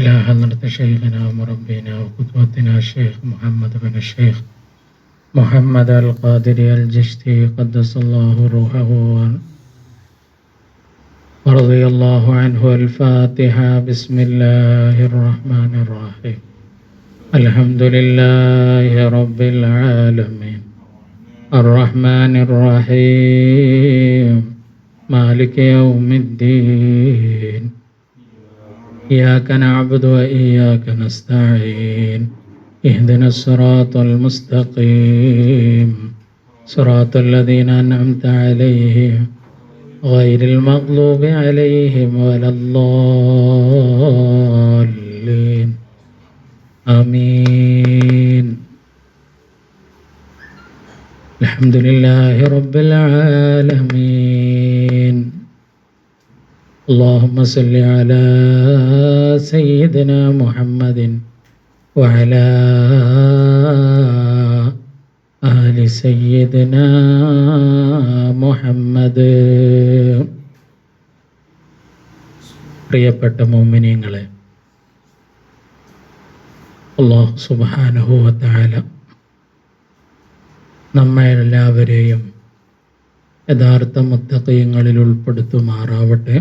إلى حضرة شيخنا ومربينا وقدوتنا الشيخ محمد بن الشيخ محمد القادري الجشتي قدس الله روحه ورضي الله عنه. الفاتحة. بسم الله الرحمن الرحيم. الحمد لله رب العالمين الرحمن الرحيم مالك يوم الدين إياك نعبد وإياك نستعين اهدنا الصراط المستقيم صراط الذين أنعمت عليهم غير المغضوب عليهم ولا الضالين آمين. الحمد لله رب العالمين. اللهم صل على سيدنا محمد وعلى آل سيدنا മുഹമ്മദ്. പ്രിയപ്പെട്ട മുഅ്മിനീങ്ങളെ, അല്ലാഹു സുബ്ഹാനഹു വ തആല നമ്മെ എല്ലാവരെയും യഥാർത്ഥ മുത്തഖീങ്ങളിൽ ഉൾപ്പെടുത്തുമാറാവട്ടെ.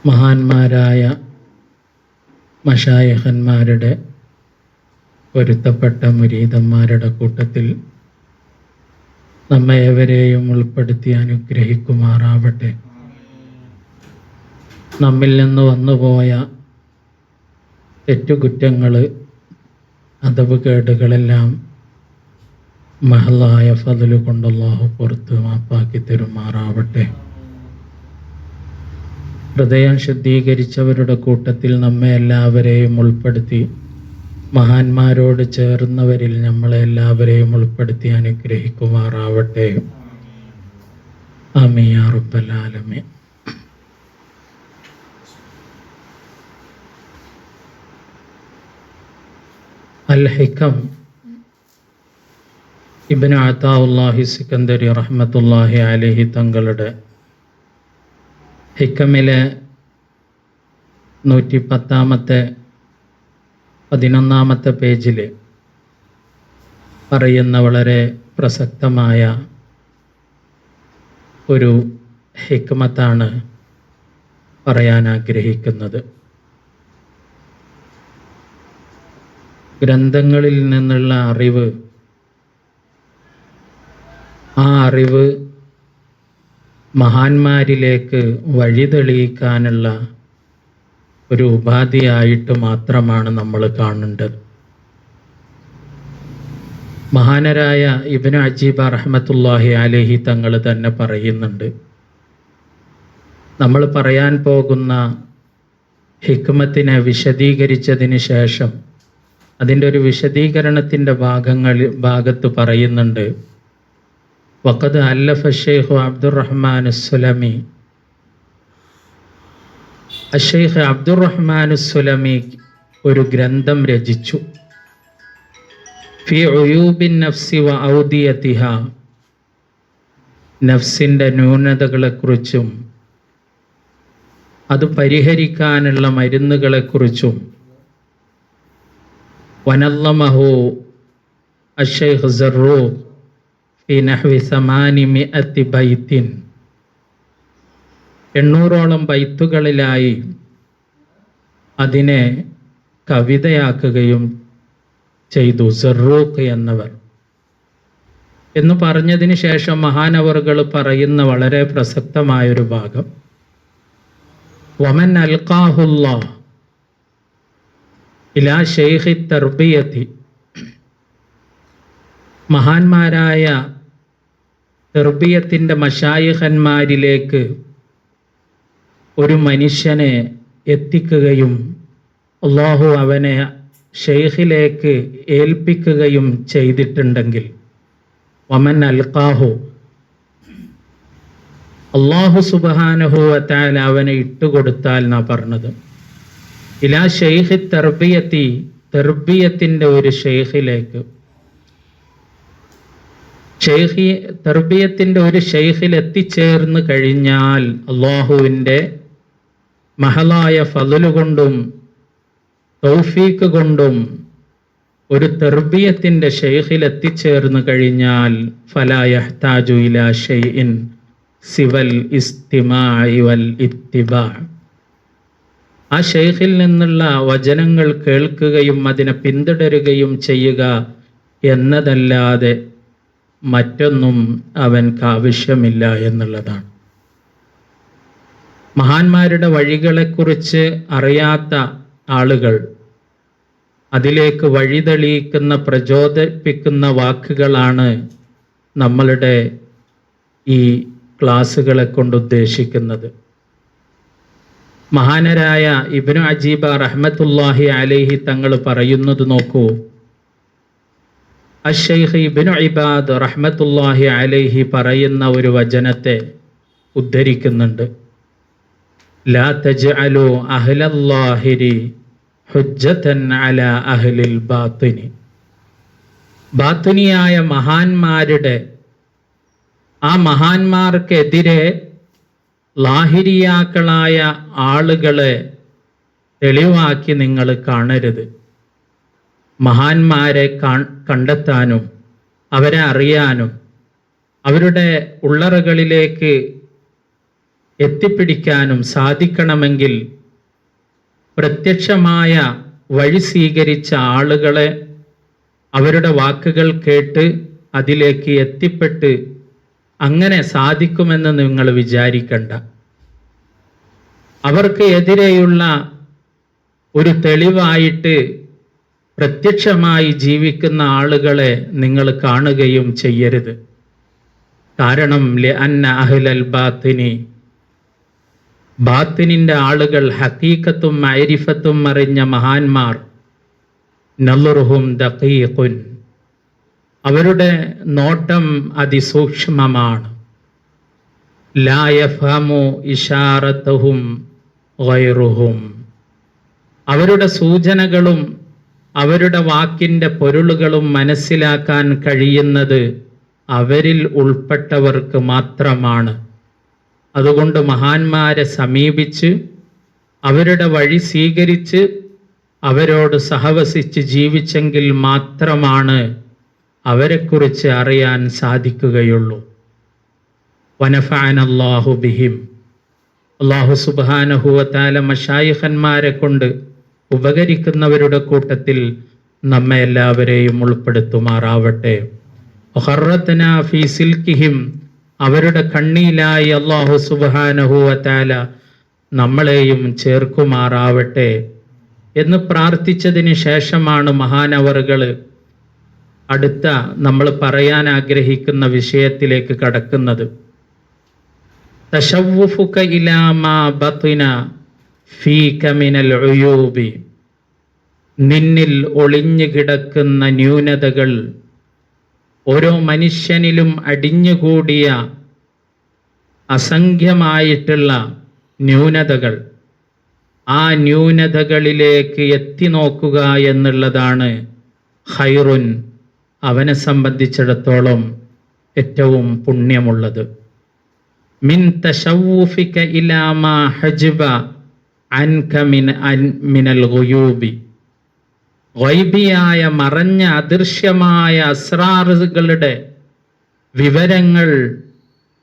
മഹാന്മാരായ മശായിഖന്മാരുടെ പൊരുത്തപ്പെട്ട മുരീദന്മാരുടെ കൂട്ടത്തിൽ നമ്മെ ഏവരെയും ഉൾപ്പെടുത്തി അനുഗ്രഹിക്കുമാറാവട്ടെ. നമ്മിൽ നിന്ന് വന്നുപോയ തെറ്റുകുറ്റങ്ങൾ, അദബുകേടുകളെല്ലാം മഹലായ ഫദ്ല് കൊണ്ട് അല്ലാഹു പുറത്ത് മാപ്പാക്കി തരുമാറാവട്ടെ. ഹൃദയം ശുദ്ധീകരിച്ചവരുടെ കൂട്ടത്തിൽ നമ്മെ എല്ലാവരെയും ഉൾപ്പെടുത്തി മഹാന്മാരോട് ചേർന്നവരിൽ നമ്മളെ എല്ലാവരെയും ഉൾപ്പെടുത്തി അനുഗ്രഹിക്കുമാറാവട്ടെ. ആമീൻ യാ റബ്ബൽ ആലമീൻ. അൽ ഹിക്കം ഇബ്നു അതാഉല്ലാഹി സിക്കന്ദരി റഹ്മത്തുള്ളാഹി അലൈഹി തങ്ങളുടെ ഹിക്കമിലെ 111 പേജിൽ പറയുന്ന വളരെ പ്രസക്തമായ ഒരു ഹിക്മത്താണ് പറയാൻ ആഗ്രഹിക്കുന്നത്. ഗ്രന്ഥങ്ങളിൽ നിന്നുള്ള അറിവ്, ആ അറിവ് മഹാന്മാരിലേക്ക് വഴിതെളിയിക്കാനുള്ള ഒരു ഉപാധിയായിട്ട് മാത്രമാണ് നമ്മൾ കാണേണ്ടത്. മഹാനരായ ഇബ്നു അജീബ റഹ്മത്തുള്ളാഹി അലൈഹി തങ്ങൾ തന്നെ പറയുന്നുണ്ട്, നമ്മൾ പറയാൻ പോകുന്ന ഹിക്മത്തിനെ വിശദീകരിച്ചതിന് ശേഷം അതിൻ്റെ ഒരു വിശദീകരണത്തിൻ്റെ ഭാഗത്ത് പറയുന്നുണ്ട്, വഖദ് അല്ലഫ ശൈഖ് അബ്ദുറഹ്മാൻ അസ്സുലമി, അശൈഖ് അബ്ദുറഹ്മാൻ അസ്സുലമി ഒരു ഗ്രന്ഥം രചിച്ചു. ഫി ഉയൂബിൻ നഫ്സി വ ഔദിയതിഹ, നഫ്സിൻ്റെ ന്യൂനതകളെക്കുറിച്ചും അത് പരിഹരിക്കാനുള്ള മരുന്നുകളെക്കുറിച്ചും. വനല്ലമഹു അശൈഖ് സറൂഖ് ഫി നഹ്വി 800 ബൈത്തിൻ, 800ഓളം ബൈത്തുകളിലായി അതിനെ കവിതയാക്കുകയും ചെയ്തു സറൂഖ് എന്നവർ. എന്ന് പറഞ്ഞതിന് ശേഷം മഹാനവറുകൾ പറയുന്ന വളരെ പ്രസക്തമായൊരു ഭാഗം, വമൻ അൽഖാഹുല്ലാഹ് ഇലാ ശൈഖി തർബിയത്തി, മഹാന്മാരായ തർബിയത്തിൻ്റെ മശായിഖന്മാരിലേക്ക് ഒരു മനുഷ്യനെ എത്തിക്കുകയും അല്ലാഹു അവനെ ഷെയ്ഖിലേക്ക് ഏൽപ്പിക്കുകയും ചെയ്തിട്ടുണ്ടെങ്കിൽ, വമൻ അൽഖാഹു, അല്ലാഹു സുബ്ഹാനഹു വ തആല അവനെ ഇട്ടുകൊടുത്താൽ എന്നാ പറഞ്ഞത്. ഇലാ ഷെയ്ഖി തർബിയത്തി, തർബിയത്തിൻ്റെ ഒരു ഷെയ്ഖിലേക്ക്, തർബിയത്തിൻ്റെ ഒരു ഷെയ്ഖിൽ എത്തിച്ചേർന്ന് കഴിഞ്ഞാൽ അള്ളാഹുവിൻ്റെ മഹലായ ഫള് കൊണ്ടും തൗഫീക്ക് കൊണ്ടും ഒരു തർബിയത്തിന്റെ ഷെയ്ഖിൽ എത്തിച്ചേർന്നു കഴിഞ്ഞാൽ ഫലാ യഹ്താജു ഇലാ ഷൈഇൻ സിവൽ ഇസ്തിമാഇ വൽ ഇത്തിബാ. ആ ഷെയ്ഖിൽ നിന്നുള്ള വചനങ്ങൾ കേൾക്കുകയും അതിനെ പിന്തുടരുകയും ചെയ്യുക എന്നതല്ലാതെ മറ്റൊന്നും അവൻക്ക് ആവശ്യമില്ല എന്നുള്ളതാണ്. മഹാന്മാരുടെ വഴികളെക്കുറിച്ച് അറിയാത്ത ആളുകൾ അതിലേക്ക് വഴിതെളിയിക്കുന്ന പ്രചോദിപ്പിക്കുന്ന വാക്കുകളാണ് നമ്മളുടെ ഈ ക്ലാസ്സുകളെ കൊണ്ട് ഉദ്ദേശിക്കുന്നത്. മഹാനരായ ഇബ്നു അജീബ റഹ്മത്തുള്ളാഹി അലൈഹി തങ്ങൾ പറയുന്നത് നോക്കൂ. അശ്ശൈഖ് ഇബ്നു ഇബാദ് റഹ്മത്തുള്ളാഹി അലൈഹി പറയുന്ന ഒരു വചനത്തെ ഉദ്ധരിക്കുന്നുണ്ട്. ലാ തജ്അലു അഹ്ലല്ലാഹിരി ഹുജ്ജതൻ അലാ അഹ്ലിൽ ബാത്തിനി. ബാത്തിനിയായ മഹാന്മാരുടെ ആ മഹാന്മാർക്കെതിരെ ലാഹിരിയാക്കളായ ആളുകളെ തെളിവാക്കി നിങ്ങൾ കാണരുത്. മഹാന്മാരെ കണ്ടെത്താനും അവരെ അറിയാനും അവരുടെ ഉള്ളറകളിലേക്ക് എത്തിപ്പിടിക്കാനും സാധിക്കണമെങ്കിൽ പ്രത്യക്ഷമായ വഴി സ്വീകരിച്ച ആളുകളെ അവരുടെ വാക്കുകൾ കേട്ട് അതിലേക്ക് എത്തിപ്പെട്ട് അങ്ങനെ സാധിക്കുമെന്ന് നിങ്ങൾ വിചാരിക്കണ്ട. അവർക്ക് എതിരെയുള്ള ഒരു തെളിവായിട്ട് പ്രത്യക്ഷമായി ജീവിക്കുന്ന ആളുകളെ നിങ്ങൾ കാണുകയും ചെയ്യരുത്. കാരണം ലഅന്ന അഹ്ലൽ ബാത്തിനി, ബാത്തിനിന്റെ ആളുകൾ, ഹഖീഖത്തും മഅരിഫത്തും അറിഞ്ഞ മഹാന്മാർ, നളുറുഹും ദഖീഖുൻ, അവരുടെ നോട്ടം അതിസൂക്ഷ്മമാണ്. ലാ യഫഹമു ഇശാറതഹും ഗൈറുഹും, അവരുടെ സൂചനകളും അവരുടെ വാക്കിന്റെ പൊരുളുകളും മനസ്സിലാക്കാൻ കഴിയുന്നത് അവരിൽ ഉൾപ്പെട്ടവർക്ക് മാത്രമാണ്. അതുകൊണ്ട് മഹാന്മാരെ സമീപിച്ച് അവരുടെ വഴി സ്വീകരിച്ച് അവരോട് സഹവസിച്ച് ജീവിച്ചെങ്കിൽ മാത്രമാണ് അവരെക്കുറിച്ച് അറിയാൻ സാധിക്കുകയുള്ളൂ. വനഫഅനല്ലാഹു ബിഹിം, അല്ലാഹു സുബ്ഹാനഹു വ തആല മശായിഖന്മാരെ കൊണ്ട് ഉപകരിക്കുന്നവരുടെ കൂട്ടത്തിൽ നമ്മെ എല്ലാവരെയും ഉൾപ്പെടുത്തുമാറാവട്ടെ. വഖറത്നാ ഫീ സിൽക്കിഹിം, അവരുടെ കണ്ണിയിലായി അല്ലാഹു സുബ്ഹാനഹു വ തആല നമ്മളെയും ചേർക്കുമാറാവട്ടെ എന്ന് പ്രാർത്ഥിച്ചതിന് ശേഷമാണ് മഹാനവറുകൾ അടുത്ത നമ്മൾ പറയാൻ ആഗ്രഹിക്കുന്ന വിഷയത്തിലേക്ക് കടക്കുന്നത്. തശവ്വുഫുക ഇലാ മാ ബത്ന ഫീക മിനൽ ഉയൂബി, നിന്നിൽ ഒളിഞ്ഞു കിടക്കുന്ന ന്യൂനതകൾ, ഓരോ മനുഷ്യനിലും അടിഞ്ഞുകൂടിയ അസംഖ്യമായിട്ടുള്ള ന്യൂനതകൾ, ആ ന്യൂനതകളിലേക്ക് എത്തി നോക്കുക എന്നുള്ളതാണ് ഖൈറുൻ, അവനെ സംബന്ധിച്ചിടത്തോളം ഏറ്റവും പുണ്യമുള്ളത്. മിൻ തശവ്വുഫിക ഇലാ മാ ഹജബ അൻക മിനൽ ഗുയൂബി, ഗൈബിയായ മറഞ്ഞ അദൃശ്യമായ അസ്റാറുകളുടെ വിവരങ്ങൾ,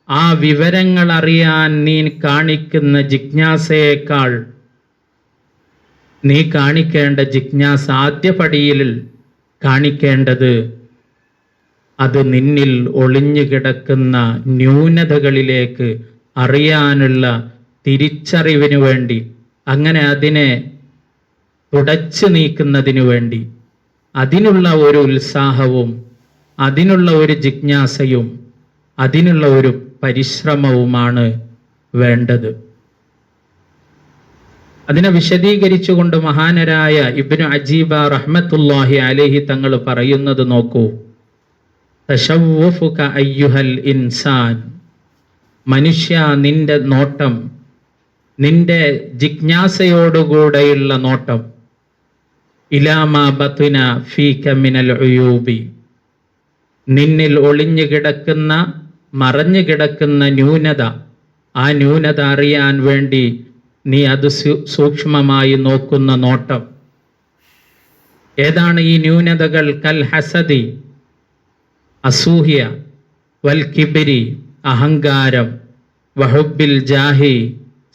ആ വിവരങ്ങൾ അറിയാൻ നീ കാണിക്കുന്ന ജിജ്ഞാസയേക്കാൾ നീ കാണിക്കേണ്ട ജിജ്ഞാസ ആദ്യപടിയിൽ കാണിക്കേണ്ടത് അത് നിന്നിൽ ഒളിഞ്ഞു കിടക്കുന്ന ന്യൂനതകളിലേക്ക് അറിയാനുള്ള തിരിച്ചറിവിനു വേണ്ടി, അങ്ങനെ അതിനെ തുടച്ചു നീക്കുന്നതിനു വേണ്ടി, അതിനുള്ള ഒരു ഉത്സാഹവും അതിനുള്ള ഒരു ജിജ്ഞാസയും അതിനുള്ള ഒരു പരിശ്രമവുമാണ് വേണ്ടത്. അതിനെ വിശദീകരിച്ചുകൊണ്ട് മഹാനരായ ഇബ്നു അജീബ റഹ്മത്തുള്ളാഹി അലൈഹി തങ്ങൾ പറയുന്നത് നോക്കൂ. തശവ്വുഫുക അയ്യുഹൽ ഇൻസാൻ, മനുഷ്യ, നിന്റെ നോട്ടം, നിന്റെ ജിജ്ഞാസയോടുകൂടെയുള്ള നോട്ടം, ഇലാമാ ബത്ന ഫീക മിനൽ ഉയൂബി, നിന്നിൽ ഒളിഞ്ഞു കിടക്കുന്ന മറഞ്ഞു കിടക്കുന്ന ന്യൂനത, ആ ന്യൂനത അറിയാൻ വേണ്ടി നീ അത് സൂക്ഷ്മമായി നോക്കുന്ന നോട്ടം. ഏതാണ് ഈ ന്യൂനതകൾ? കൽ ഹസദി, അസൂയ, വൽ കിബിരി, അഹങ്കാരം, വഹുബിൽ ജാഹി,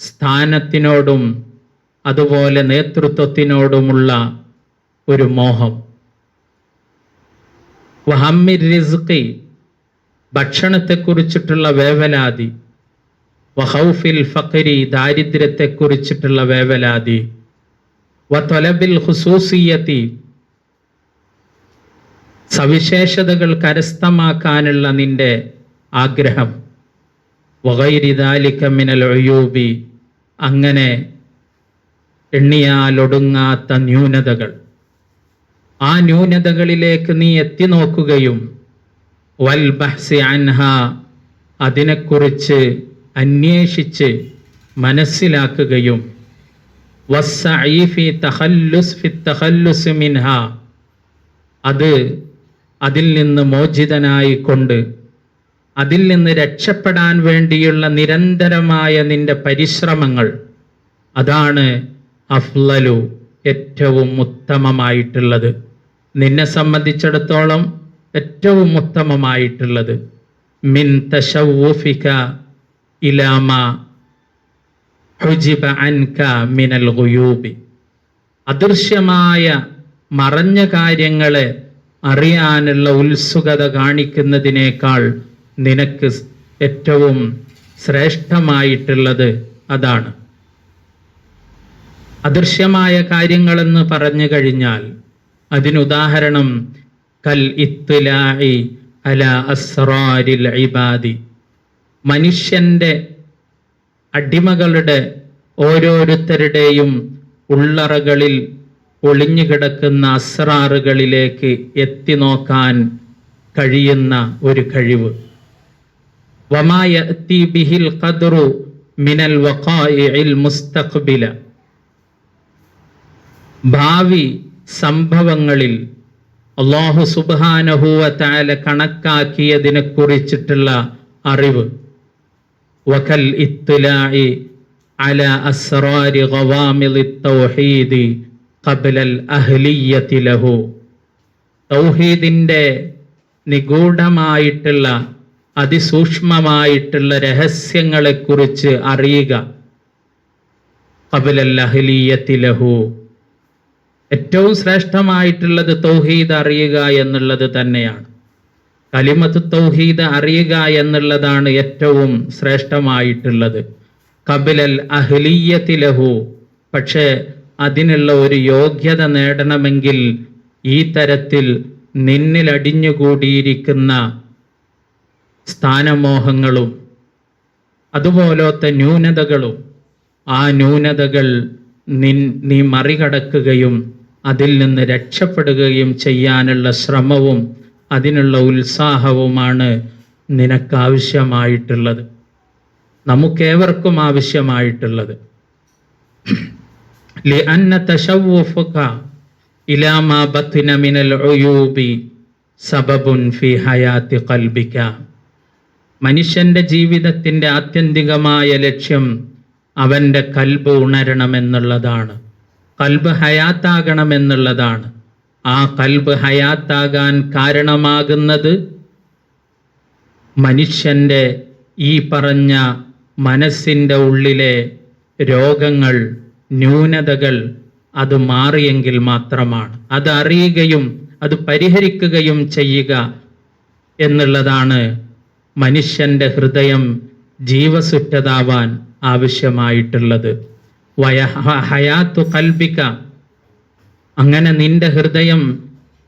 സ്ഥാനത്തിനോടും അതുപോലെ നേതൃത്വത്തിനോടുമുള്ള ഒരു മോഹം, വഹമ്മിർ റിസ്ഖി, ഭക്ഷണത്തെക്കുറിച്ചിട്ടുള്ള വേവലാതി, വഖൗഫിൽ ഫഖരി, ദാരിദ്ര്യത്തെക്കുറിച്ചിട്ടുള്ള വേവലാതി, വതലബിൽ ഖുസൂസിയത്തി, സവിശേഷതകൾ കരസ്ഥമാക്കാനുള്ള നിന്റെ ആഗ്രഹം, വഗൈരി ദാലിക മിനൽ ഉയൂബി, അങ്ങനെ എണ്ണിയാലൊടുങ്ങാത്ത ന്യൂനതകൾ. ആ ന്യൂനതകളിലേക്ക് നീ എത്തി നോക്കുകയും വൽ ബഹ്സി അൻഹ, അതിനെക്കുറിച്ച് അന്വേഷിച്ച് മനസ്സിലാക്കുകയും വസ്സഈ ഫി തഖല്ലുസ് മിൻഹ, അതിൽ നിന്ന് മോചിതനായിക്കൊണ്ട് അതിൽ നിന്ന് രക്ഷപ്പെടാൻ വേണ്ടിയുള്ള നിരന്തരമായ നിന്റെ പരിശ്രമങ്ങൾ, അതാണ് അഫ്ളലു, ഏറ്റവും ഉത്തമമായിട്ടുള്ളത്. നിന്നെ സംബന്ധിച്ചിടത്തോളം ഏറ്റവും ഉത്തമമായിട്ടുള്ളത്. മിൻ തശവ്വുഫിക ഇലാ മാ ഹുജിബ അൻക മിനൽ ഗുയൂബി, അദൃശ്യമായ മറഞ്ഞ കാര്യങ്ങളെ അറിയാനുള്ള ഉത്സുകത കാണിക്കുന്നതിനേക്കാൾ നിനക്ക് ഏറ്റവും ശ്രേഷ്ഠമായിട്ടുള്ളത് അതാണ്. അദൃശ്യമായ കാര്യങ്ങളെന്ന് പറഞ്ഞു കഴിഞ്ഞാൽ അതിനുദാഹരണം കൽ ഇത്ലാഇ അലാ അസ്റാരിൽ ഇബാദി, മനുഷ്യന്റെ അടിമകളുടെ ഓരോരുത്തരുടെയും ഉള്ളറകളിൽ ഒളിഞ്ഞുകിടക്കുന്ന അസ്റാറുകളിലേക്ക് എത്തി നോക്കാൻ കഴിയുന്ന ഒരു കഴിവ്. വമാ യഅതി ബിഹിൽ ഖദ്റു മിനൽ വഖാഇഇൽ മുസ്തഖ്ബില, ഭാവി സംഭവങ്ങളിൽ അല്ലാഹു സുബ്ഹാനഹു വ തആല കണക്കാക്കിയതിനെ കുറിച്ചിട്ടുള്ള അറിവ്. വകൽ ഇത്ലാഇ അലാ അസ്റാരി ഗവാമിലിത് തൗഹീദി ഖബ്ലൽ അഹ്ലിയ്യതി ലഹു, തൗഹീദിന്റെ നിഗൂഢമായിട്ടുള്ള അതിസൂക്ഷ്മമായിട്ടുള്ള രഹസ്യങ്ങളെക്കുറിച്ച് അറിയുക. ഖബ്ലൽ അഹ്ലിയ്യതി ലഹു, ഏറ്റവും ശ്രേഷ്ഠമായിട്ടുള്ളത് തൗഹീദ് അറിയുക എന്നുള്ളത് തന്നെയാണ്. കലിമത്ത് തൗഹീദ് അറിയുക എന്നുള്ളതാണ് ഏറ്റവും ശ്രേഷ്ഠമായിട്ടുള്ളത്. ഖബ്ലൽ അഹ്ലിയ്യതി ലഹു, പക്ഷേ അതിനുള്ള ഒരു യോഗ്യത നേടണമെങ്കിൽ ഈ തരത്തിൽ നിന്നിൽ അടിഞ്ഞുകൂടിയിരിക്കുന്ന സ്ഥാനമോഹങ്ങളും അതുപോലത്തെ ന്യൂനതകളും, ആ ന്യൂനതകൾ നീ മറികടക്കുകയും അതിൽ നിന്ന് രക്ഷപ്പെടുകയും ചെയ്യാനുള്ള ശ്രമവും അതിനുള്ള ഉത്സാഹവുമാണ് നിനക്കാവശ്യമായിട്ടുള്ളത്, നമുക്കേവർക്കും ആവശ്യമായിട്ടുള്ളത്. ലിഅന്ന തശവ്വുഫക ഇലാ മാ ബത്തിന മിനൽ ഉയൂബി സബബുൻ ഫി ഹയാത്തി ഖൽബിക, മനുഷ്യന്റെ ജീവിതത്തിന്റെ ആത്യന്തികമായ ലക്ഷ്യം അവന്റെ കൽബ് ഉണരണമെന്നുള്ളതാണ്, കൽബ് ഹയാത്താകണമെന്നുള്ളതാണ്. ആ കൽബ് ഹയാത്താകാൻ കാരണമാകുന്നത് മനുഷ്യന്റെ ഈ പറഞ്ഞ മനസ്സിൻ്റെ ഉള്ളിലെ രോഗങ്ങൾ, ന്യൂനതകൾ അത് മാറിയെങ്കിൽ മാത്രമാണ്. അത് അറിയുകയും അത് പരിഹരിക്കുകയും ചെയ്യുക എന്നുള്ളതാണ് മനുഷ്യന്റെ ഹൃദയം ജീവസുറ്റതാവാൻ ആവശ്യമായിട്ടുള്ളത്. ഹയാത്തു കൽബിക, അങ്ങനെ നിന്റെ ഹൃദയം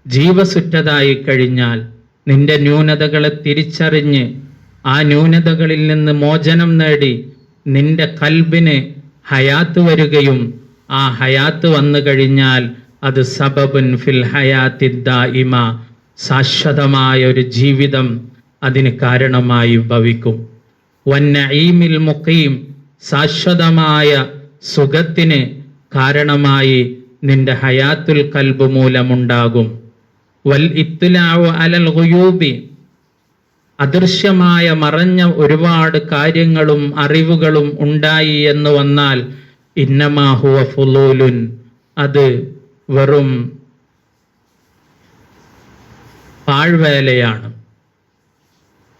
ജീവസുറ്റതായി കഴിഞ്ഞാൽ, നിന്റെ ന്യൂനതകളെ തിരിച്ചറിഞ്ഞ് ആ ന്യൂനതകളിൽ നിന്ന് മോചനം നേടി നിന്റെ കൽബിന് ഹയാത്ത് വരികയും ആ ഹയാത്ത് വന്നു കഴിഞ്ഞാൽ അത് സബബുൻ ഫിൽ ഹയാത്തി ദായിമ, ശാശ്വതമായ ഒരു ജീവിതം അതിന് കാരണമായി ഭവിക്കും. വന്നഈമിൽ മുഖീം, ശാശ്വതമായ സുഖത്തിന് കാരണമായി നിന്റെ ഹയാത്തുൽ കൽബ് മൂലമുണ്ടാകും. വൽ ഇത്ലാഉ അലൽ ഗുയൂബി, അദൃശ്യമായ മറഞ്ഞ ഒരുപാട് കാര്യങ്ങളും അറിവുകളും ഉണ്ടായി എന്ന് വന്നാൽ ഇന്നമാ ഹുവ ഫുളൂലുൻ, അത് വെറും പാഴ്വേലയാണ്.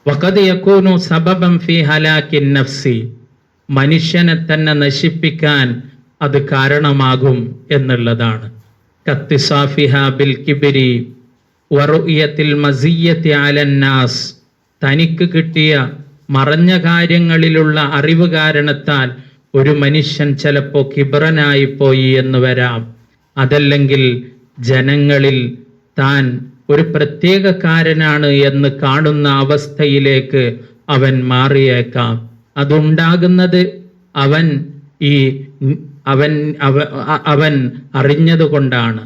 വഖദ് യകൂനു സബബൻ ഫീ ഹലാക്കിൻ നഫ്സി, മനുഷ്യനെ തന്നെ നശിപ്പിക്കാൻ അത് കാരണമാകും എന്നുള്ളതാണ്. കത്തിസാഫിഹാ ബിൽ കിബ്രി വറുയത്തിൽ മസിയ്യത്തി അലന്നാസ്, തനിക്ക് കിട്ടിയ മറഞ്ഞ കാര്യങ്ങളിലുള്ള അറിവ് കാരണത്താൽ ഒരു മനുഷ്യൻ ചിലപ്പോൾ കിബ്രനായി പോയി എന്ന് വരാം. അതല്ലെങ്കിൽ ജനങ്ങളിൽ താൻ ഒരു പ്രത്യേകക്കാരനാണ് എന്ന് കാണുന്ന അവസ്ഥയിലേക്ക് അവൻ മാറിയേക്കാം. അതുണ്ടാകുന്നത് അവൻ അറിഞ്ഞതുകൊണ്ടാണ്,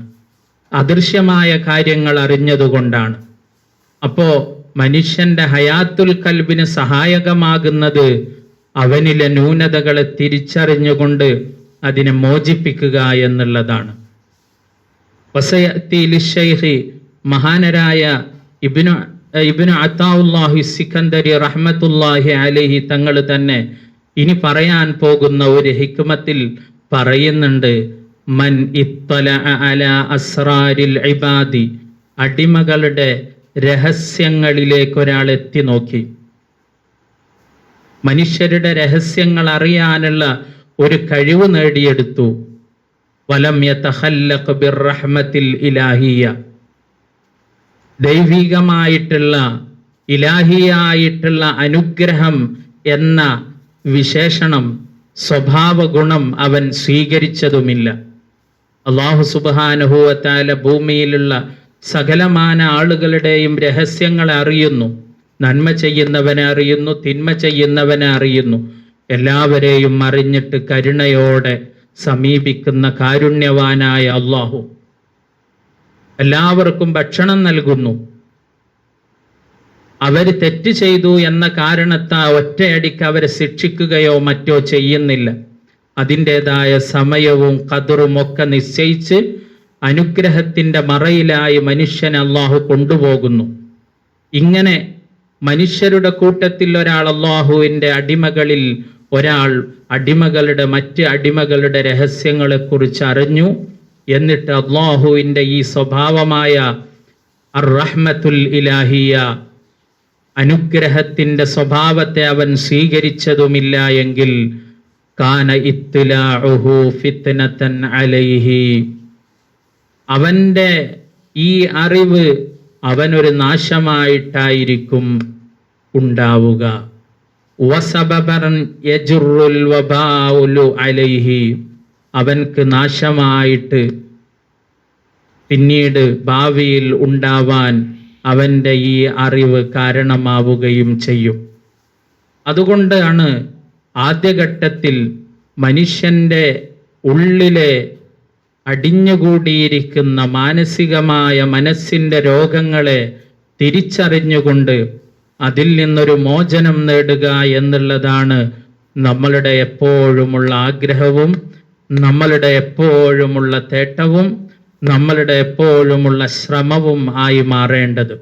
അദൃശ്യമായ കാര്യങ്ങൾ അറിഞ്ഞതുകൊണ്ടാണ്. അപ്പോ മനുഷ്യന്റെ ഹയാത്തുൽ കൽബിന് സഹായകമാകുന്നത് അവനിലെ ന്യൂനതകളെ തിരിച്ചറിഞ്ഞുകൊണ്ട് അതിനെ മോചിപ്പിക്കുക എന്നുള്ളതാണ്. വസയത്തി ലിശ്ശൈഖി, മഹാനരായ ഇബ്നു അതാഉല്ലാഹി സിക്കന്ദരി റഹ്മത്തുള്ളാഹി അലൈഹി തങ്ങൾ തന്നെ ഇനി പറയാൻ പോകുന്ന ഒരു ഹിക്മത്തിൽ പറയുന്നുണ്ട്, മൻ ഇത്തലഅ അലാ അസ്റാരിൽ ഇബാദി, അടിമകളുടെ രഹസ്യങ്ങളിലേക്ക് ഒരാൾ എത്തി നോക്കി, മനുഷ്യരുടെ രഹസ്യങ്ങൾ അറിയാനുള്ള ഒരു കഴിവ് നേടിയെടുത്തു. വലം യതഖല്ലഖ് ബിർറഹ്മത്തിൽ ഇലാഹിയ, ദൈവികമായിട്ടുള്ള ഇലാഹിയായിട്ടുള്ള അനുഗ്രഹം എന്ന വിശേഷണം, സ്വഭാവ ഗുണം അവൻ സ്വീകരിച്ചതുമില്ല. അല്ലാഹു സുബ്ഹാനഹു വ തആല ഭൂമിയിലുള്ള സകലമാന ആളുകളുടെയും രഹസ്യങ്ങളെ അറിയുന്നു. നന്മ ചെയ്യുന്നവനെ അറിയുന്നു, തിന്മ ചെയ്യുന്നവനെ അറിയുന്നു. എല്ലാവരെയും അറിഞ്ഞിട്ട് കരുണയോടെ സമീപിക്കുന്ന കാരുണ്യവാനായ അല്ലാഹു എല്ലാവർക്കും ഭക്ഷണം നൽകുന്നു. അവര് തെറ്റ് ചെയ്തു എന്ന കാരണത്താൽ ഒറ്റയടിക്ക് അവരെ ശിക്ഷിക്കുകയോ മറ്റോ ചെയ്യുന്നില്ല. അതിൻ്റെതായ സമയവും ഖദറും ഒക്കെ നിശ്ചയിച്ച് അനുഗ്രഹത്തിന്റെ മറയിലായി മനുഷ്യനെ അല്ലാഹു കൊണ്ടുപോകുന്നു. ഇങ്ങനെ മനുഷ്യരുടെ കൂട്ടത്തിൽ ഒരാൾ അല്ലാഹുവിൻ്റെ അടിമകളിൽ ഒരാൾ അടിമകളുടെ മറ്റ് അടിമകളുടെ രഹസ്യങ്ങളെക്കുറിച്ച് അറിഞ്ഞു. എന്നിട്ട് അല്ലാഹുവിൻ്റെ ഈ സ്വഭാവമായ അർ-റഹ്മത്തുൽ ഇലാഹിയ, അനുഗ്രഹത്തിന്റെ സ്വഭാവത്തെ അവൻ സ്വീകരിച്ചതുമില്ല എങ്കിൽ കാന ഇത്ലാഉഹു ഫിത്നതൻ അലൈഹി, അവന്റെ ഈ അറിവ് അവനൊരു നാശമായിട്ടായിരിക്കും ഉണ്ടാവുക. വസബബൻ യജുറുൽ വബാഉലു അലൈഹി, അവൻക്ക് നാശമായിട്ട് പിന്നീട് ഭാവിയിൽ ഉണ്ടാവാൻ അവൻ്റെ ഈ അറിവ് കാരണമാവുകയും ചെയ്യും. അതുകൊണ്ടാണ് ആദ്യഘട്ടത്തിൽ മനുഷ്യൻ്റെ ഉള്ളിലെ അടിഞ്ഞുകൂടിയിരിക്കുന്ന മാനസികമായ മനസ്സിൻ്റെ രോഗങ്ങളെ തിരിച്ചറിഞ്ഞുകൊണ്ട് അതിൽ നിന്നൊരു മോചനം നേടുക എന്നുള്ളതാണ് നമ്മളുടെ എപ്പോഴുമുള്ള ആഗ്രഹവും നമ്മളുടെ എപ്പോഴുമുള്ള തേട്ടവും നമ്മളുടെ എപ്പോഴുമുള്ള ശ്രമവും ആയി മാറേണ്ടത്.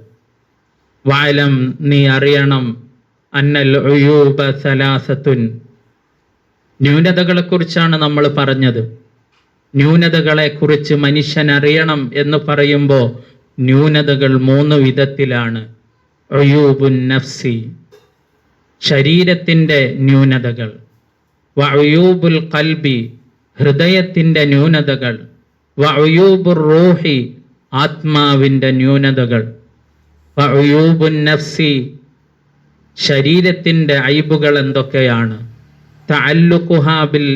വഅലം, നീ അറിയണം, അന്നൽ ഉയൂബ സലാസത്തുൻ, ന്യൂനതകളെക്കുറിച്ചാണ് നമ്മൾ പറഞ്ഞത്. ന്യൂനതകളെക്കുറിച്ച് മനുഷ്യൻ അറിയണം എന്ന് പറയുമ്പോൾ ന്യൂനതകൾ 3 വിധത്തിലാണ്. ഉയൂബുൻ നഫ്സി, ശരീരത്തിൻ്റെ ന്യൂനതകൾ. വഉയൂബുൽ ഖൽബി, ഹൃദയത്തിൻ്റെ ന്യൂനതകൾ. വഉയൂബുർ റൂഹി, ആത്മാവിൻ്റെ ന്യൂനതകൾ. വഉയൂബുൻ നഫ്സി, ശരീരത്തിൻ്റെ ഐബുകൾ എന്തൊക്കെയാണ്? തഅല്ലുഖുഹാ ബിൽ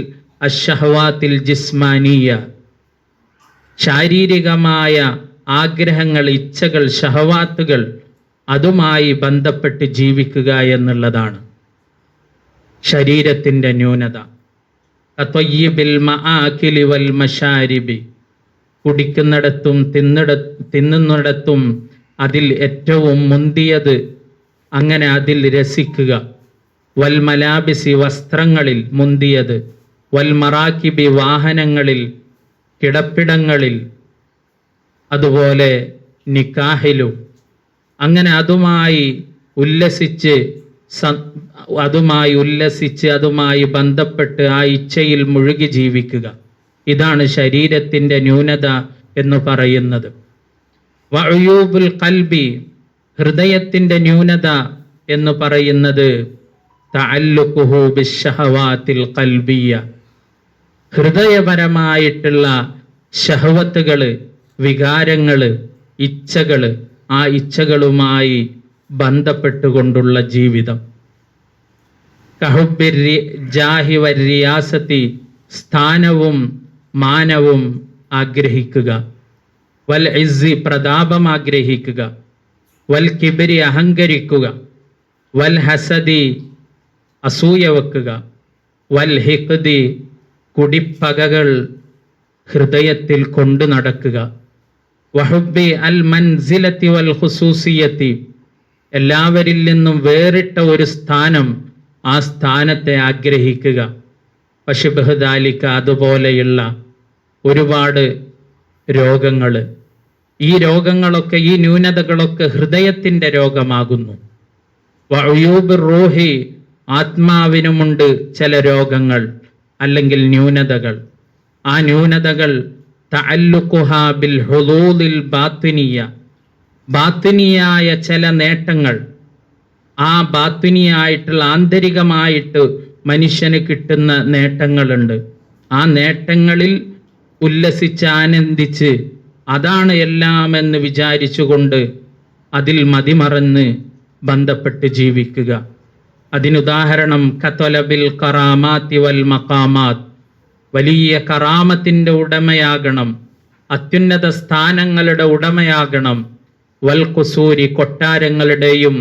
അശ്ശഹവാത്തിൽ ജിസ്മാനിയ, ശാരീരികമായ ആഗ്രഹങ്ങൾ, ഇച്ഛകൾ, ഷഹവാത്തുകൾ, അതുമായി ബന്ധപ്പെട്ട് ജീവിക്കുക എന്നുള്ളതാണ് ശരീരത്തിൻ്റെ ന്യൂനത. തത്വയ്യിബിൽ മആകിലി വൽ മശാരിബി, കുടിക്കുന്നിടത്തും തിന്നുന്നിടത്തും അതിൽ ഏറ്റവും മുന്തിയത്, അങ്ങനെ അതിൽ രസിക്കുക. വൽ മലാബിസി, വസ്ത്രങ്ങളിൽ മുന്തിയത്. വൽ മറാക്കിബി, വാഹനങ്ങളിൽ, കിടപ്പിടങ്ങളിൽ, അതുപോലെ നിക്കാഹിലും, അങ്ങനെ അതുമായി ഉല്ലസിച്ച് അതുമായി ഉല്ലസിച്ച് അതുമായി ബന്ധപ്പെട്ട് ആ ഇച്ഛയിൽ മുഴുകി ജീവിക്കുക. ഇതാണ് ശരീരത്തിൻ്റെ ന്യൂനത എന്ന് പറയുന്നത്. വഅയൂബുൽ ഖൽബി, ഹൃദയത്തിൻ്റെ ന്യൂനത എന്ന് പറയുന്നത് തഅല്ലുഖുഹു ബിശ്ശഹവാത്തിൽ ഖൽബിയ്യ, ഹൃദയപരമായിട്ടുള്ള ശഹവത്തുകൾ, വികാരങ്ങൾ, ഇച്ഛകൾ, ആ ഇച്ഛകളുമായി ബന്ധപ്പെട്ടുകൊണ്ടുള്ള ജീവിതം. കഹുബ്ബിർ ജാഹി വരിയാസത്തി, സ്ഥാനവും മാനവും ആഗ്രഹിക്കുക. വൽ ഇസ്സി, പ്രതാപം ആഗ്രഹിക്കുക. വൽ കിബ്രി, അഹങ്കരിക്കുക. വൽ ഹസദി, അസൂയ വെക്കുക. വൽ ഹിഖ്ദി, കുടിപ്പകകൾ ഹൃദയത്തിൽ കൊണ്ടു നടക്കുക. വഹുബ്ബി അൽ മൻസിലത്തി വൽ ഖുസൂസിയത്തി, എല്ലാവരിൽ നിന്നും വേറിട്ട ഒരു സ്ഥാനം, ആ സ്ഥാനത്തെ ആഗ്രഹിക്കുക. വശിബ്ഹു ദാലിക, അതുപോലെയുള്ള ഒരുപാട് രോഗങ്ങൾ, ഈ രോഗങ്ങളൊക്കെ, ഈ ന്യൂനതകളൊക്കെ ഹൃദയത്തിൻ്റെ രോഗമാകുന്നു. വഅയൂബുർ റൂഹി, ആത്മാവിനുമുണ്ട് ചില രോഗങ്ങൾ അല്ലെങ്കിൽ ന്യൂനതകൾ. ആ ന്യൂനതകൾ തഅല്ലുഖുഹാ ബിൽ ഹുദൂദിൽ ബാത്തിനിയ, ബാത്തിനിയായ ചില നേട്ടങ്ങൾ, ആ ബാത്തിനിയായിട്ടുള്ള ആന്തരികമായിട്ട് മനുഷ്യന് കിട്ടുന്ന നേട്ടങ്ങളുണ്ട്. ആ നേട്ടങ്ങളിൽ ഉല്ലസിച്ച് ആനന്ദിച്ച് അതാണ് എല്ലാം എന്ന് വിചാരിച്ചുകൊണ്ട് അതിൽ മതിമറന്ന് ബന്ധപ്പെട്ട് ജീവിക്കുക. അതിനുദാഹരണം കത്വലബിൽ കറാമാത്തി വൽ മഖാമാത്ത്, വലിയ കറാമത്തിൻ്റെ ഉടമയാകണം, അത്യുന്നത സ്ഥാനങ്ങളുടെ ഉടമയാകണം. വൽ ഖുസൂരി, കൊട്ടാരങ്ങളുടെയും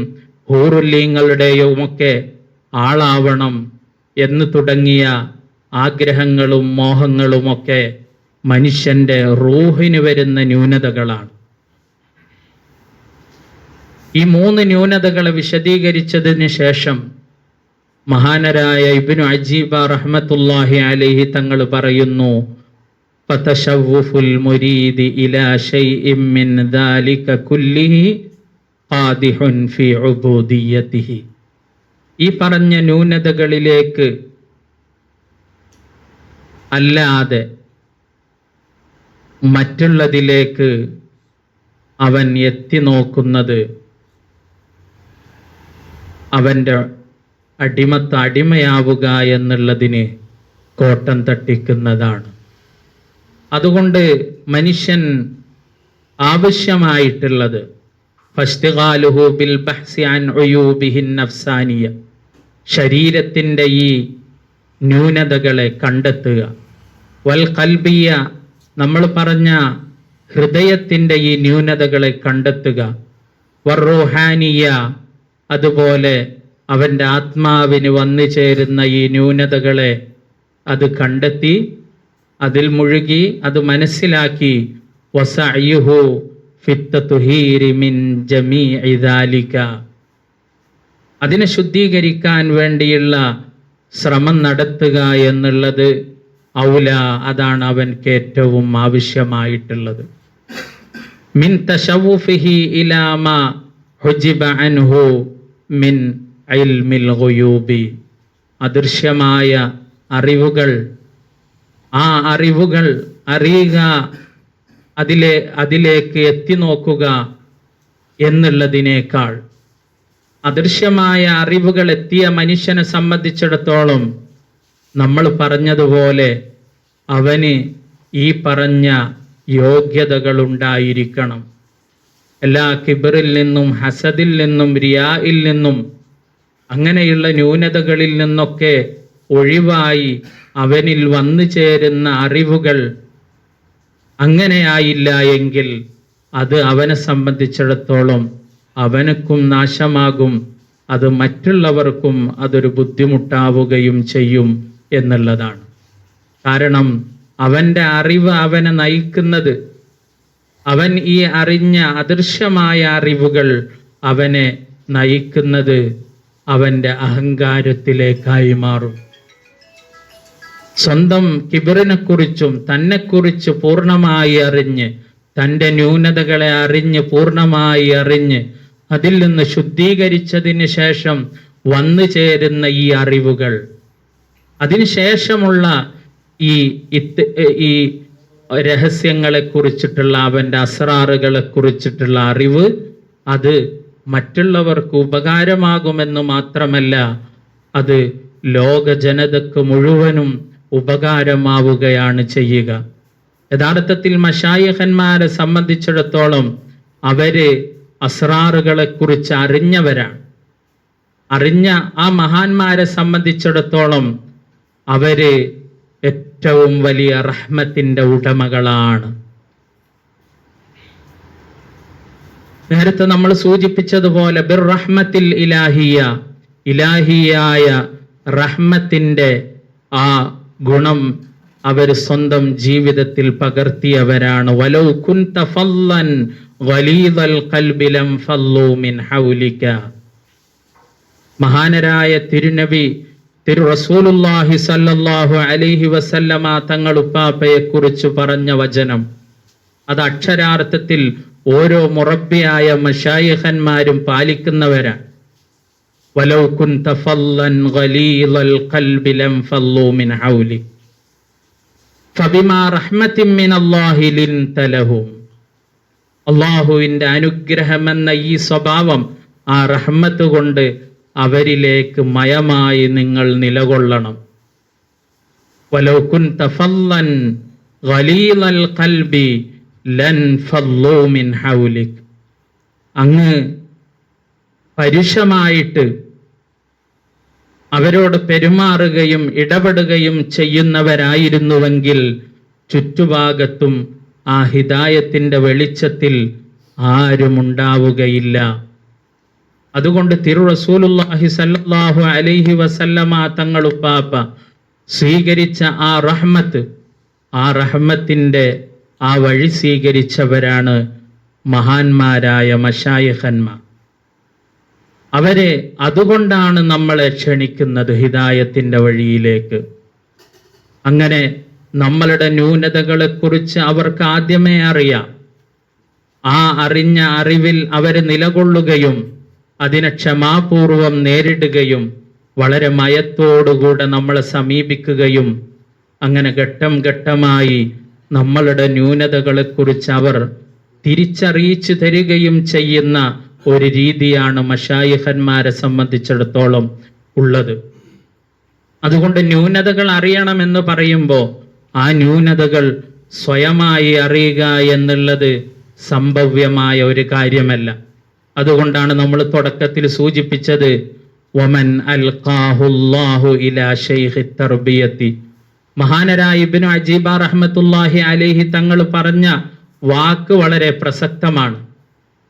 ഹൂറുല്ലീങ്ങളുടെയുമൊക്കെ ആളാവണം എന്ന് തുടങ്ങിയ ആഗ്രഹങ്ങളും മോഹങ്ങളുമൊക്കെ മനുഷ്യൻ്റെ റൂഹിന് വരുന്ന ന്യൂനതകളാണ്. ഈ 3 ന്യൂനതകളെ വിശദീകരിച്ചതിന് ശേഷം മഹാനരായ ഇബ്നു അജീബ റഹ്മത്തുള്ളാഹി അലൈഹി തങ്ങൾ പറയുന്നു, ഫതശവ്വുഫുൽ മുരീദി ഇലാ ശൈഇൻ മിൻ ദാലിക കുല്ലിഹി ഖാദിഹുൻ ഫീ ഉബൂദിയ്യതിഹി, ഈ പറഞ്ഞ ന്യൂനതകളിലേക്ക് അല്ലാതെ മറ്റുള്ളതിലേക്ക് അവൻ എത്തി നോക്കുന്നത് അവൻ്റെ അടിമയാവുക എന്നുള്ളതിന് കോട്ടം തട്ടിക്കുന്നതാണ്. അതുകൊണ്ട് മനുഷ്യൻ ആവശ്യമായിട്ടുള്ളത് ഫസ്തിഗാലുഹു ബിൽ ബഹ്സി അൻ ഉയൂബിഹിൻ നഫ്സാനിയ, ശരീരത്തിൻ്റെ ഈ ന്യൂനതകളെ കണ്ടെത്തുക. വൽ ഖൽബിയ, നമ്മൾ പറഞ്ഞ ഹൃദയത്തിൻ്റെ ഈ ന്യൂനതകളെ കണ്ടെത്തുക. വറൂഹാനിയ, അതുപോലെ അവൻ്റെ ആത്മാവിന് വന്നു ചേരുന്ന ഈ ന്യൂനതകളെ അത് കണ്ടെത്തി അതിൽ മുഴുകി അത് മനസ്സിലാക്കി വസഅയുഹു ഫിത്തതുഹീരി മിൻ ജമീഇ ദാലിക, അതിനെ ശുദ്ധീകരിക്കാൻ വേണ്ടിയുള്ള ശ്രമം നടത്തുക എന്നുള്ളത് ഔല, അതാണ് അവൻക്ക് ഏറ്റവും ആവശ്യമായിട്ടുള്ളത്. മിൻ തശവ്വുഫിഹി ഇലാ മാ ഹുജിബ അൻഹു മിൻ ഇൽമിൽ ഗുയൂബി, അദൃശ്യമായ അറിവുകൾ, ആ അറിവുകൾ അറിയുക, അതിലേക്ക് എത്തി നോക്കുക എന്നുള്ളതിനേക്കാൾ അദൃശ്യമായ അറിവുകൾ എത്തിയ മനുഷ്യനെ സംബന്ധിച്ചിടത്തോളം നമ്മൾ പറഞ്ഞതുപോലെ അവന് ഈ പറഞ്ഞ യോഗ്യതകൾ ഉണ്ടായിരിക്കണം. എല്ലാ കിബറിൽ നിന്നും, ഹസദിൽ നിന്നും, റിയായിൽ നിന്നും, അങ്ങനെയുള്ള ന്യൂനതകളിൽ നിന്നൊക്കെ ഒഴിവായി അവനിൽ വന്നു ചേരുന്ന അറിവുകൾ അങ്ങനെയായില്ല എങ്കിൽ അത് അവനെ സംബന്ധിച്ചിടത്തോളം അവനക്കും നാശമാകും, അത് മറ്റുള്ളവർക്കും അതൊരു ബുദ്ധിമുട്ടാവുകയും ചെയ്യും എന്നുള്ളതാണ്. കാരണം അവൻ്റെ അറിവ് അവനെ നയിക്കുന്നത്, അവൻ ഈ അറിഞ്ഞ അദൃശ്യമായ അറിവുകൾ അവനെ നയിക്കുന്നത് അവൻ്റെ അഹങ്കാരത്തിലേക്കായി മാറും. സ്വന്തം കിബറിനെ കുറിച്ചും തന്നെക്കുറിച്ച് പൂർണ്ണമായി അറിഞ്ഞ്, തൻ്റെ ന്യൂനതകളെ അറിഞ്ഞ് പൂർണ്ണമായി അറിഞ്ഞ് അതിൽ നിന്ന് ശുദ്ധീകരിച്ചതിന് ശേഷം വന്നു ചേരുന്ന ഈ അറിവുകൾ, അതിനുശേഷമുള്ള ഈ രഹസ്യങ്ങളെ കുറിച്ചിട്ടുള്ള, അവൻ്റെ അസ്റാറുകളെ കുറിച്ചിട്ടുള്ള അറിവ്, അത് മറ്റുള്ളവർക്ക് ഉപകാരമാകുമെന്ന് മാത്രമല്ല, അത് ലോക ജനതക്ക് മുഴുവനും ഉപകാരമാവുകയാണ് ചെയ്യുക. യഥാർത്ഥത്തിൽ മശായിഖന്മാരെ സംബന്ധിച്ചിടത്തോളം അവര് അസ്റാറുകളെ കുറിച്ച് അറിഞ്ഞവരാണ്. അറിഞ്ഞ ആ മഹാന്മാരെ സംബന്ധിച്ചിടത്തോളം അവര് ഏറ്റവും വലിയ റഹ്മത്തിന്റെ ഉടമകളാണ്. നേരത്തെ നമ്മൾ സൂചിപ്പിച്ചതുപോലെ ബിർ റഹ്മത്തിൽ ഇലാഹിയ, ഇലാഹിയായ റഹ്മത്തിന്റെ ആ ഗുണം അവർ സ്വന്തം ജീവിതത്തിൽ പകർത്തിയവരാണ്. വലൗ കുൻത ഫല്ലൻ ഗലീദൽ ഖൽബി ലം ഫല്ലൂ മിൻ ഹൗലിക. മഹാനരായ തിരുനബി തിരു റസൂലുള്ളാഹി സ്വല്ലല്ലാഹു അലൈഹി വസല്ലമ തങ്ങൾ ഉപ്പാപ്പയെ കുറിച്ച് പറഞ്ഞ വചനം, അത് അക്ഷരാർത്ഥത്തിൽ ഓരോ മുറബ്ബിയായ മശായിഖന്മാരും പാലിക്കുന്നവരാണ്. വലൗ കുൻത ഫല്ലൻ ഗലീദൽ ഖൽബി ലം ഫല്ലൂ മിൻ ഹൗലിക ഫബിമാ റഹ്മത്തിൻ മിനല്ലാഹി ലിൻത ലഹും. അല്ലാഹുവിന്റെ അനുഗ്രഹമെന്ന ഈ സ്വഭാവം, ആ റഹ്മത്ത് കൊണ്ട് അവരിലേക്ക് മയമായി നിങ്ങൾ നിലകൊള്ളണം. വലൗ കുൻത ഫല്ലൻ ഗലീദൽ ഖൽബി ലൻ ഫല്ലൂ മിൻ ഹൗലിക. അങ്ങ് പരുഷമായിട്ട് അവരോട് പെരുമാറുകയും ഇടപെടുകയും ചെയ്യുന്നവരായിരുന്നുവെങ്കിൽ ചുറ്റുഭാഗത്തും ആ ഹിദായത്തിന്റെ വെളിച്ചത്തിൽ ആരുമുണ്ടാവുകയില്ല. അതുകൊണ്ട് തിരു റസൂലുള്ളാഹി സ്വല്ലല്ലാഹു അലൈഹി വസല്ലമ തങ്ങൾ ഉപ്പാപ്പ സ്വീകരിച്ച ആ റഹ്മത്ത്, ആ റഹ്മത്തിന്റെ ആ വഴി സ്വീകരിച്ചവരാണ് മഹാന്മാരായ മശായിഖന്മാർ. അവരെ അതുകൊണ്ടാണ് നമ്മളെ ക്ഷണിക്കുന്നത് ഹിദായത്തിന്റെ വഴിയിലേക്ക്. അങ്ങനെ നമ്മളുടെ ന്യൂനതകളെ കുറിച്ച് അവർക്ക് ആദ്യമേ അറിയാം. ആ അറിഞ്ഞ അറിവിൽ അവർ നിലകൊള്ളുകയും അതിനെ ക്ഷമാപൂർവം നേരിടുകയും വളരെ മയത്തോടുകൂടെ നമ്മളെ സമീപിക്കുകയും അങ്ങനെ ഘട്ടം ഘട്ടമായി നമ്മളുടെ ന്യൂനതകളെ കുറിച്ച് അവർ തിരിച്ചറിയിച്ചു തരികയും ചെയ്യുന്ന ഒരു രീതിയാണ് മശായിഖന്മാരെ സംബന്ധിച്ചിടത്തോളം ഉള്ളത്. അതുകൊണ്ട് ന്യൂനതകൾ അറിയണമെന്ന് പറയുമ്പോൾ ആ ന്യൂനതകൾ സ്വയമായി അറിയുക എന്നുള്ളത് സംഭവ്യമായ ഒരു കാര്യമല്ല. അതുകൊണ്ടാണ് നമ്മൾ തുടക്കത്തിൽ സൂചിപ്പിച്ചത് വമൻ അൽഖാഹുല്ലാഹു ഇലാ ശൈഖി തർബിയത്തി. മഹാനരായ ഇബ്നു അജീബ റഹ്മത്തുള്ളാഹി അലൈഹി തങ്ങൾ പറഞ്ഞ വാക്ക് വളരെ പ്രസക്തമാണ്.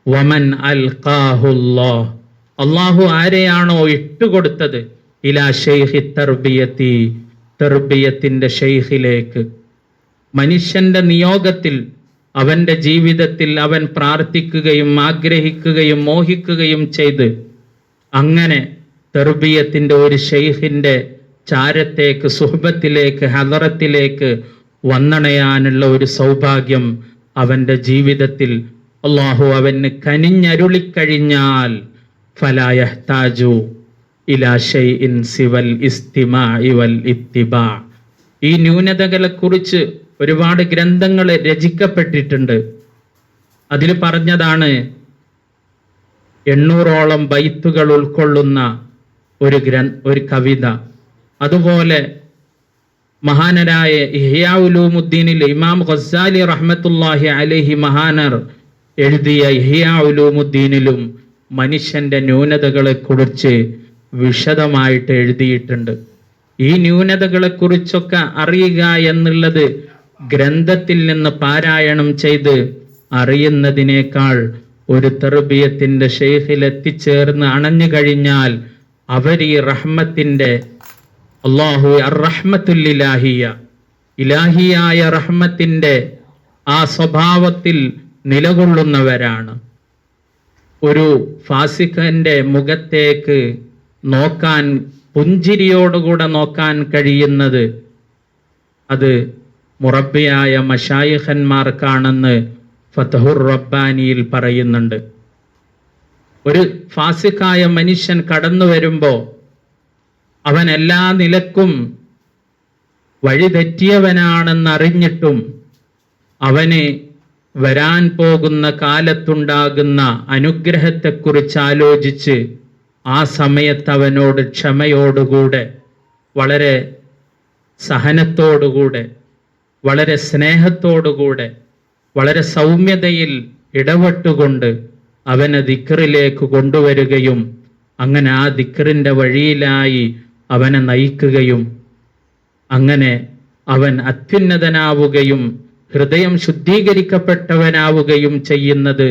വമൻ അൽഖാഹുല്ലാഹ്, അല്ലാഹു ആരെയാണോ ഇട്ടുകൊടുത്തത്, ഇലാ ശൈഖി തർബിയത്തി, തർബിയത്തിന്റെ ശൈഖിലേക്ക്, മനുഷ്യന്റെ നിയോഗത്തിൽ അവന്റെ ജീവിതത്തിൽ അവൻ പ്രാർത്ഥിക്കുകയും ആഗ്രഹിക്കുകയും മോഹിക്കുകയും ചെയ്ത് അങ്ങനെ തർബിയത്തിന്റെ ഒരു ശൈഖിന്റെ ചാരത്തേക്ക്, സുഹബത്തിലേക്ക്, ഹദറത്തിലേക്ക് വന്നണയാനുള്ള ഒരു സൗഭാഗ്യം അവന്റെ ജീവിതത്തിൽ അല്ലാഹു അവന് കനിഞ്ഞരുളിക്കഴിഞ്ഞാൽ ഫലാ യഹ്താജു ഇലാ ശൈഇൻ സിവൽ ഇസ്തിമാഇ വൽ ഇത്തിബാ. ഈ ന്യൂനതകളെ കുറിച്ച് ഒരുപാട് ഗ്രന്ഥങ്ങൾ രചിക്കപ്പെട്ടിട്ടുണ്ട്. അതിൽ പറഞ്ഞതാണ് 800ഓളം ബൈത്തുകൾ ഉൾക്കൊള്ളുന്ന ഒരു കവിത. അതുപോലെ മഹാനരായ ഇഹ്യാ ഉലൂമുദ്ദീനിൽ ഇമാം ഗസ്സാലി റഹ്മത്തുള്ളാഹി അലൈഹി മഹാനർ എഴുതിയ ഇഹ്യാ ഉലൂമുദ്ദീനിലും മനുഷ്യന്റെ ന്യൂനതകളെ കുറിച്ച് വിശദമായിട്ട് എഴുതിയിട്ടുണ്ട്. ഈ ന്യൂനതകളെ കുറിച്ചൊക്കെ അറിയുക എന്നുള്ളത് ഗ്രന്ഥത്തിൽ നിന്ന് പാരായണം ചെയ്ത് അറിയുന്നതിനേക്കാൾ ഒരു തർബിയത്തിന്റെ ശൈഖിൽ എത്തിച്ചേർന്ന് അണഞ്ഞു കഴിഞ്ഞാൽ അവർ ഈ റഹ്മത്തിന്റെ, അല്ലാഹു അർ-റഹ്മത്തുൽ ഇലാഹിയ, ഇലാഹിയായ റഹ്മത്തിന്റെ ആ സ്വഭാവത്തിൽ നിലകൊള്ളുന്നവരാണ്. ഒരു ഫാസിഖന്റെ മുഖത്തേക്ക് നോക്കാൻ, പുഞ്ചിരിയോടുകൂടെ നോക്കാൻ കഴിയുന്നത് അത് മുറബ്ബിയായ മശായിഖന്മാർക്കാണെന്ന് ഫതഹുർ റബ്ബാനിയിൽ പറയുന്നുണ്ട്. ഒരു ഫാസിക്കായ മനുഷ്യൻ കടന്നു വരുമ്പോൾ അവൻ എല്ലാ നിലക്കും വഴിതെറ്റിയവനാണെന്നറിഞ്ഞിട്ടും അവന് വരാൻ പോകുന്ന കാലത്തുണ്ടാകുന്ന അനുഗ്രഹത്തെക്കുറിച്ച് ആലോചിച്ച് ആ സമയത്ത് അവനോട് ക്ഷമയോടുകൂടെ, വളരെ സഹനത്തോടുകൂടെ, വളരെ സ്നേഹത്തോടുകൂടെ, വളരെ സൗമ്യതയിൽ ഇടപെട്ടുകൊണ്ട് അവനെ ദിക്റിലേക്ക് കൊണ്ടുവരികയും അങ്ങനെ ആ ദിക്റിൻ്റെ വഴിയിലായി അവനെ നയിക്കുകയും അങ്ങനെ അവൻ അത്യുന്നതനാവുകയും ഹൃദയം ശുദ്ധീകരിക്കപ്പെട്ടവനാവുകയും ചെയ്യുന്നത്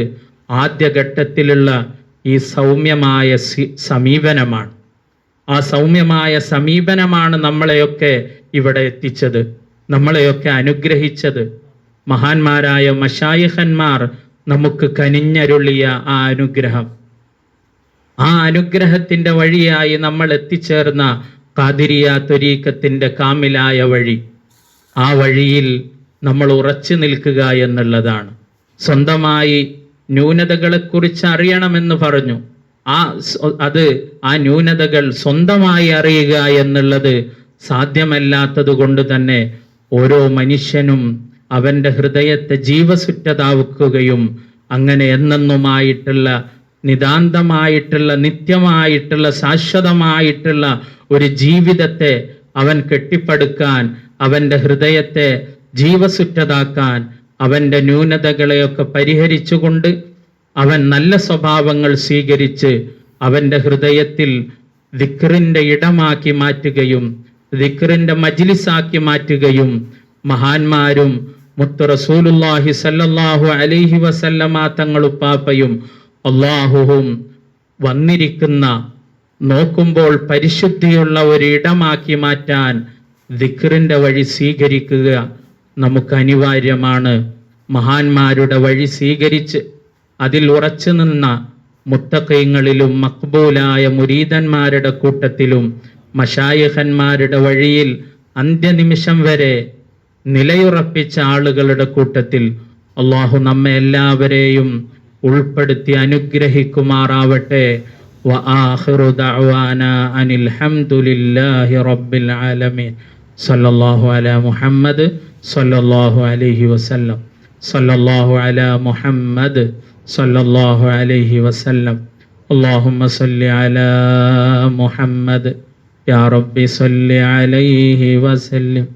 ആദ്യഘട്ടത്തിലുള്ള ഈ സൗമ്യമായ സമീപനമാണ്. ആ സൗമ്യമായ സമീപനമാണ് നമ്മളെയൊക്കെ ഇവിടെ എത്തിച്ചത്, നമ്മളെയൊക്കെ അനുഗ്രഹിച്ചത്. മഹാന്മാരായ മശായിഖന്മാർ നമുക്ക് കനിഞ്ഞരുളിയ ആ അനുഗ്രഹം, ആ അനുഗ്രഹത്തിൻ്റെ വഴിയായി നമ്മൾ എത്തിച്ചേർന്ന ഖാദിരിയ ത്വരീഖത്തിൻ്റെ കാമിലായ വഴി, ആ വഴിയിൽ നമ്മൾ ഉറച്ചു നിൽക്കുക എന്നുള്ളതാണ്. സ്വന്തമായി ന്യൂനതകളെക്കുറിച്ച് അറിയണമെന്ന് പറഞ്ഞു. ആ ന്യൂനതകൾ സ്വന്തമായി അറിയുക എന്നുള്ളത് സാധ്യമല്ലാത്തത് കൊണ്ട് തന്നെ ഓരോ മനുഷ്യനും അവൻ്റെ ഹൃദയത്തെ ജീവസുറ്റതാക്കുകയും അങ്ങനെ എന്നെന്നുമായിട്ടുള്ള നിതാന്തമായിട്ടുള്ള നിത്യമായിട്ടുള്ള ശാശ്വതമായിട്ടുള്ള ഒരു ജീവിതത്തെ അവൻ കെട്ടിപ്പടുക്കാൻ, അവൻ്റെ ഹൃദയത്തെ ജീവസുറ്റതാക്കാൻ, അവൻ്റെ ന്യൂനതകളെയൊക്കെ പരിഹരിച്ചുകൊണ്ട് അവൻ നല്ല സ്വഭാവങ്ങൾ സ്വീകരിച്ച് അവൻ്റെ ഹൃദയത്തിൽ ദിക്റിൻ്റെ ഇടമാക്കി മാറ്റുകയും ദിക്റിൻ്റെ മജ്ലിസാക്കി മാറ്റുകയും മഹാന്മാരും മുത്ത് റസൂലുള്ളാഹി സല്ലല്ലാഹു അലൈഹി വസല്ലമ തങ്ങളുപ്പാപ്പയും അല്ലാഹുവും വന്നിരിക്കുന്ന, നോക്കുമ്പോൾ പരിശുദ്ധിയുള്ള ഒരു ഇടമാക്കി മാറ്റാൻ ദിക്റിൻ്റെ വഴി സ്വീകരിക്കുക നമുക്ക് അനിവാര്യമാണ്. മഹാന്മാരുടെ വഴി സ്വീകരിച്ച് അതിൽ ഉറച്ചു നിന്ന മുത്തഖീങ്ങളിലും മഖ്ബൂലായ മുരീദന്മാരുടെ കൂട്ടത്തിലും മശായിഖന്മാരുടെ വഴിയിൽ അന്ത്യനിമിഷം വരെ നിലയുറപ്പിച്ച ആളുകളുടെ കൂട്ടത്തിൽ അല്ലാഹു നമ്മെ എല്ലാവരെയും ഉൾപ്പെടുത്തി അനുഗ്രഹിക്കുമാറാവട്ടെ. വആഖിറു ദഅവാനാ അനിൽ ഹംദുലില്ലാഹി റബ്ബിൽ ആലമീൻ. സല്ലല്ലാഹു അലാ മുഹമ്മദ് സല്ലല്ലാഹു അലൈഹി വസല്ലം. സല്ലല്ലാഹു അലാ മുഹമ്മദ് സല്ലല്ലാഹു അലൈഹി വസല്ലം. അല്ലാഹുമ്മ സല്ലി അലാ മുഹമ്മദ് യാ റബ്ബി സല്ലി അലൈഹി വസല്ലം.